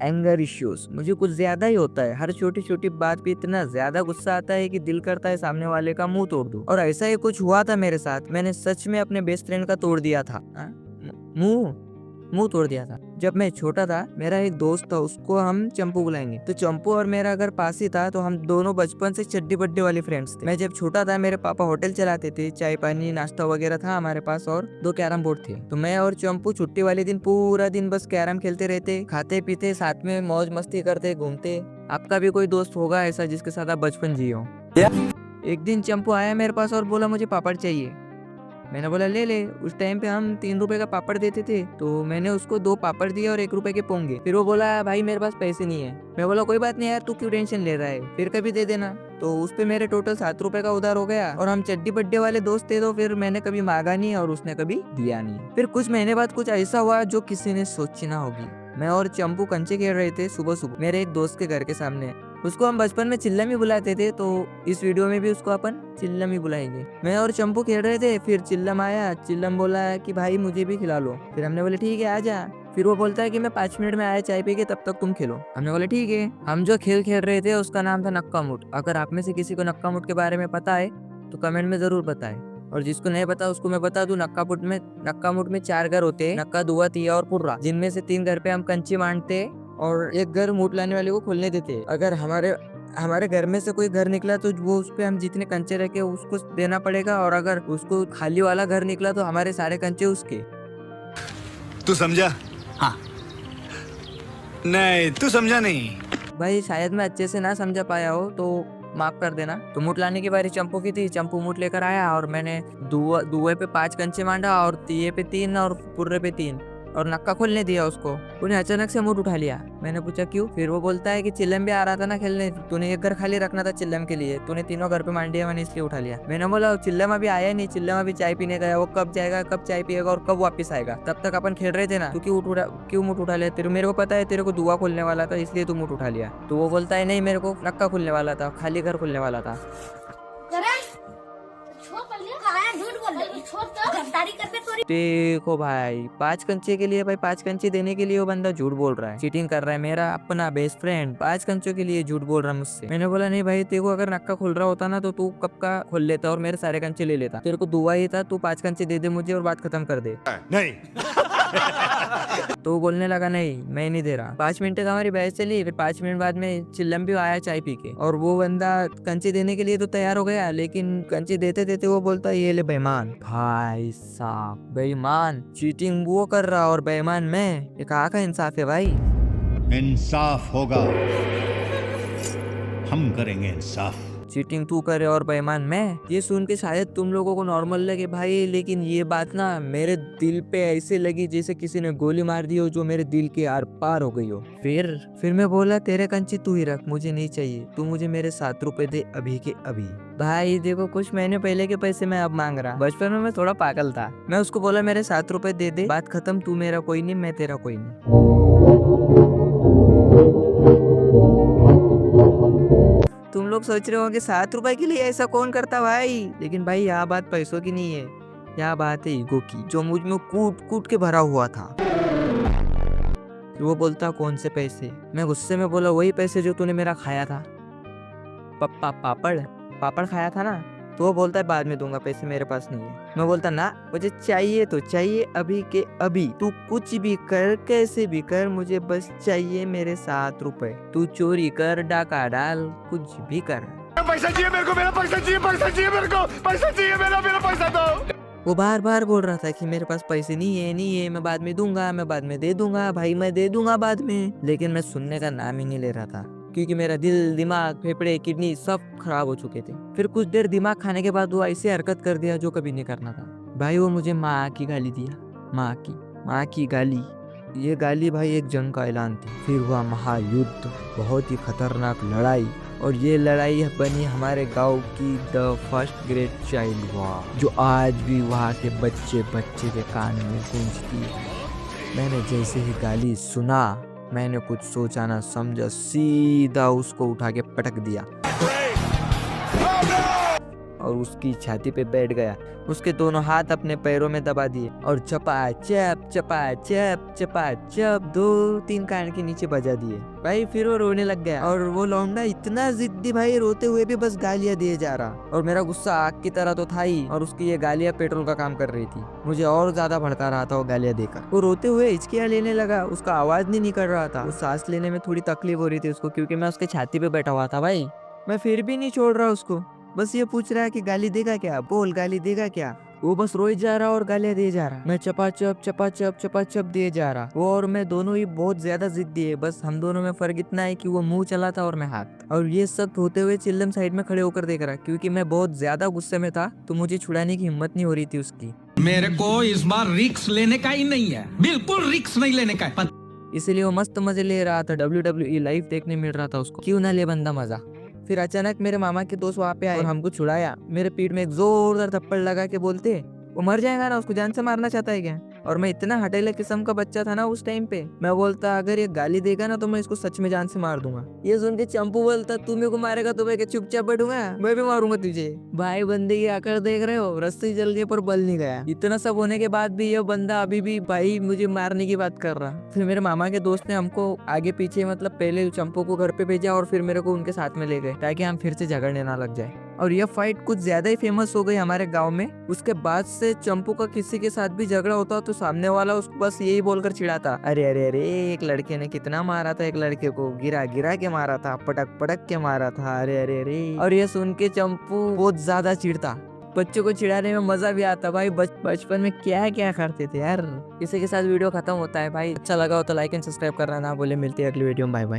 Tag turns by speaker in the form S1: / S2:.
S1: Anger issues मुझे कुछ ज्यादा ही होता है। हर छोटी छोटी बात पे इतना ज्यादा गुस्सा आता है कि दिल करता है सामने वाले का मुंह तोड़ दूं। और ऐसा ही कुछ हुआ था मेरे साथ। मैंने सच में अपने बेस्ट फ्रेंड का तोड़ दिया था। मुंह मुंह तोड़ दिया था। जब मैं छोटा था, मेरा एक दोस्त था, उसको हम चंपू बुलाएंगे। तो चंपू और मेरा घर पास ही था, तो हम दोनों बचपन से चड्डी बड्डी वाले फ्रेंड्स थे। मैं जब छोटा था, मेरे पापा होटल चलाते थे, चाय पानी नाश्ता वगैरह था हमारे पास, और 2 कैरम बोर्ड थे। तो मैं और चंपू छुट्टी वाले दिन पूरा दिन बस कैरम खेलते रहते, खाते पीते, साथ में मौज मस्ती करते, घूमते। आपका भी कोई दोस्त होगा ऐसा जिसके साथ आप बचपन जिए हो। एक दिन चंपू आया मेरे पास और बोला मुझे पापड़ चाहिए। मैंने बोला ले ले। उस टाइम पे हम 3 रुपए का पापड़ देते थे, तो मैंने उसको 2 पापड़ दिए और 1 रुपए के पोंगे। फिर वो बोला भाई मेरे पास पैसे नहीं है। मैं बोला कोई बात नहीं यार, तू क्यों टेंशन ले रहा है, फिर कभी दे देना। तो उस पे मेरे टोटल 7 रुपए का उधार हो गया। और हम चड्डी बड्डे वाले दोस्त थे, तो फिर मैंने कभी मांगा नहीं और उसने कभी दिया नहीं। फिर कुछ महीने बाद कुछ ऐसा हुआ जो किसी ने सोची ना होगी। मैं और चंपू कंचे खेल रहे थे सुबह सुबह मेरे एक दोस्त के घर के सामने। उसको हम बचपन में चिल्लम ही बुलाते थे, तो इस वीडियो में भी उसको अपन चिल्लम ही बुलाएंगे। मैं और चंपू खेल रहे थे, फिर चिल्लम आया। चिल्लम बोला कि भाई मुझे भी खिला लो। फिर हमने बोले ठीक है आ जा। फिर वो बोलता है कि मैं 5 मिनट में आया चाय पी के, तब तक तुम खेलो। हमने बोले ठीक है। हम जो खेल खेल रहे थे उसका नाम था नक्का मुट। अगर आप में से किसी को नक्का मुट के बारे में पता है तो कमेंट में जरूर बताएं, और जिसको नहीं पता उसको मैं बता दूं। नक्का मुट में 4 घर होते हैं, नक्का, दुआ, तिया और पुर्रा, जिनमें से 3 घर पे हम कंची मांडते और एक घर मूठ लाने वाले को खोलने देते। अगर हमारे घर में से कोई घर निकला तो वो उस पे हम जितने कंचे रखे उसको देना पड़ेगा, और अगर उसको खाली वाला घर निकला तो हमारे सारे कंचे उसके।
S2: तू समझा? हाँ। नहीं तू समझा नहीं।
S1: भाई शायद मैं अच्छे से ना समझा पाया हो तो माफ कर देना। तो मूठ लाने की बारी चंपू की थी। चंपू मूठ लेकर आया और मैंने दुए पे 5 कंचे मांडा, और तिये पे 3 और पुर्रे पे 3, और नक्का खोलने दिया उसको। उन्हें अचानक से मूठ उठा लिया। मैंने पूछा क्यों? फिर वो बोलता है कि चिल्लम भी आ रहा था ना खेलने, तूने एक घर खाली रखना था चिल्लम के लिए, तूने तीनों घर पे मांडी है, मैंने इसलिए उठा लिया। मैंने बोला चिल्लम अभी आया नहीं, चिल्लम अभी चाय पीने गया, वो कब जाएगा, कब चाय पिएगा और कब वापस आएगा? तब तक अपन खेल रहे थे ना, तू क्यों मूठ उठा लिया? तेरे मेरे को पता है तेरे को दुआ खोलने वाला था, इसलिए तू मूठ उठा लिया। तो वो बोलता है नहीं, मेरे को नक्का खुलने वाला था, खाली घर खुलने वाला था। देखो भाई, 5 कंचे के लिए, भाई 5 कंचे देने के लिए वो बंदा झूठ बोल रहा है, चीटिंग कर रहा है। मेरा अपना बेस्ट फ्रेंड 5 कंचों के लिए झूठ बोल रहा है मुझसे। मैंने बोला नहीं भाई, तेरे को अगर नक्का खुल रहा होता ना तो तू कब का खोल लेता और मेरे सारे कंचे ले लेता। तेरे को दुआ ही था, तू 5 कंचे दे दे मुझे और बात खत्म कर दे।
S2: नहीं।
S1: तो वो बोलने लगा नहीं मैं नहीं दे रहा। 5 मिनट तक हमारी बहस चली। फिर 5 मिनट बाद में चिल्लम भी आया चाय पी के, और वो बंदा कंचे देने के लिए तो तैयार हो गया, लेकिन कंचे देते देते वो बोलता ये ले बेईमान। भाई साहब, बेईमान चीटिंग वो कर रहा और बेईमान मैं, ये कहाँ का इंसाफ है भाई?
S3: इंसाफ होगा, हम करेंगे इंसाफ।
S1: चीटिंग तू करे और बेईमान मैं। ये सुन के शायद तुम लोगों को नॉर्मल लगे भाई, लेकिन ये बात ना मेरे दिल पे ऐसे लगी जैसे किसी ने गोली मार दी हो, जो मेरे दिल के आर पार हो गई हो। फिर मैं बोला तेरे कंचे तू ही रख, मुझे नहीं चाहिए, तू मुझे मेरे 7 रुपए दे अभी के अभी। भाई देखो, कुछ महीने पहले के पैसे मैं अब मांग रहा। बचपन में मैं थोड़ा पागल था। मैं उसको बोला मेरे 7 रुपए दे दे, बात खत्म, तू मेरा कोई नहीं, मैं तेरा कोई नहीं। तुम लोग सोच रहे हो कि 7 रुपए के लिए ऐसा कौन करता भाई, लेकिन भाई यहाँ बात पैसों की नहीं है, यहाँ बात है ईगो की, जो मुझ में कूट कूट के भरा हुआ था। वो बोलता कौन से पैसे? मैं गुस्से में बोला वही पैसे जो तूने मेरा खाया था। पापड़ खाया था ना? तो वो बोलता है बाद में दूंगा, पैसे मेरे पास नहीं है। मैं बोलता ना, मुझे चाहिए तो चाहिए अभी के अभी, तू कुछ भी कर, कैसे भी कर, मुझे बस चाहिए मेरे 7 रुपए। तू चोरी कर, डाका डाल, कुछ भी कर,
S2: पैसा चाहिए मेरे को, मेरा पैसा चाहिए, पैसा चाहिए मेरे को, पैसा चाहिए मेरा पैसा दो।
S1: वो बार बार बोल रहा था कि मेरे पास पैसे नहीं है, मैं बाद में दूंगा, मैं बाद में दे दूंगा, भाई मैं दे दूंगा बाद में। लेकिन मैं सुनने का नाम ही नहीं ले रहा था, क्योंकि मेरा दिल, दिमाग, फेफड़े, किडनी सब खराब हो चुके थे। फिर कुछ देर दिमाग खाने के बाद वो ऐसे हरकत कर दिया जो कभी नहीं करना था। भाई वो मुझे माँ की गाली दिया, माँ की गाली। ये गाली भाई एक जंग का ऐलान थी। फिर हुआ महायुद्ध, बहुत ही खतरनाक लड़ाई, और ये लड़ाई बनी हमारे गांव की the first great child war, जो आज भी वहाँ के बच्चे के कान में गूंजती है। मैंने जैसे ही गाली सुना, मैंने कुछ सोचा ना समझा, सीधा उसको उठा के पटक दिया। और उसकी छाती पे बैठ गया। उसके दोनों हाथ अपने पैरों में दबा दिए और चपाचप चपाचप चपाचप 2-3 कान के नीचे बजा दिए। भाई फिर वो रोने लग गया और वो लौंडा इतना जिद्दी भाई, रोते हुए भी बस गालियां दिए जा रहा। और मेरा गुस्सा आग की तरह तो था ही, और उसकी ये गालियां पेट्रोल का काम कर रही थी। मुझे और ज्यादा भड़का रहा था वो गालियां देकर। वो रोते हुए हिचकियां लेने लगा, उसका आवाज नहीं निकल रहा था। वो सांस लेने में थोड़ी तकलीफ हो रही थी उसको, क्योंकि मैं उसके छाती पे बैठा हुआ था भाई। मैं फिर भी नहीं छोड़ रहा उसको, बस ये पूछ रहा है कि गाली देगा क्या, बोल गाली देगा क्या। वो बस रोए जा रहा और गालियां दिए जा रहा। मैं चपाचप चपाचप चपाचप दिए जा रहा। वो और मैं दोनों ही बहुत ज्यादा जिद्दी है, बस हम दोनों में फर्क इतना है कि वो मुंह चलाता और मैं हाथ। और ये सब होते हुए चिल्लम साइड में खड़े होकर देख रहा, क्योंकि मैं बहुत ज्यादा गुस्से में था तो मुझे छुड़ाने की हिम्मत नहीं हो रही थी उसकी।
S4: मेरे को इस बार रिक्स लेने का ही नहीं है, बिल्कुल रिक्स नहीं लेने का है।
S1: इसीलिए वो मस्त मजे ले रहा था। WWE लाइव देखने मिल रहा था उसको, क्यों ना ले बंदा मजा। फिर अचानक मेरे मामा के दोस्त वहाँ पे आए और हमको छुड़ाया। मेरे पीठ में एक जोरदार थप्पड़ लगा के बोलते, वो मर जाएगा ना, उसको जान से मारना चाहता है क्या। और मैं इतना हटेले किस्म का बच्चा था ना उस टाइम पे, मैं बोलता अगर ये गाली देगा ना तो मैं इसको सच में जान से मार दूंगा। ये सुन के चंपू बोलता, तू मेरे को मारेगा तो मैं क्या चुपचाप बैठूंगा, मैं भी मारूंगा तुझे। भाई बंदे की आकर देख रहे हो, रस्सी जल गई पर बल नहीं गया। इतना सब होने के बाद भी ये बंदा अभी भी भाई मुझे मारने की बात कर रहा। फिर मेरे मामा के दोस्त ने हमको आगे पीछे, मतलब पहले चंपू को घर पे भेजा और फिर मेरे को उनके साथ में ले गए, ताकि हम फिर से झगड़ने ना लग जाए। और यह फाइट कुछ ज्यादा ही फेमस हो गई हमारे गांव में। उसके बाद से चंपू का किसी के साथ भी झगड़ा होता तो सामने वाला उसको बस यही बोलकर चिढ़ाता, अरे अरे अरे एक लड़के ने कितना मारा था, एक लड़के को गिरा गिरा के मारा था, पटक पटक के मारा था, अरे अरे अरे। और ये सुन के चंपू बहुत ज्यादा चिढ़ता। बच्चों को चिढ़ाने में मजा भी आता भाई। बचपन में क्या क्या करते थे यार। इसी के साथ वीडियो खत्म होता है भाई। अच्छा लगा हो तो लाइक एंड सब्सक्राइब करना ना भूले। मिलते हैं अगली वीडियो में, बाय बाय।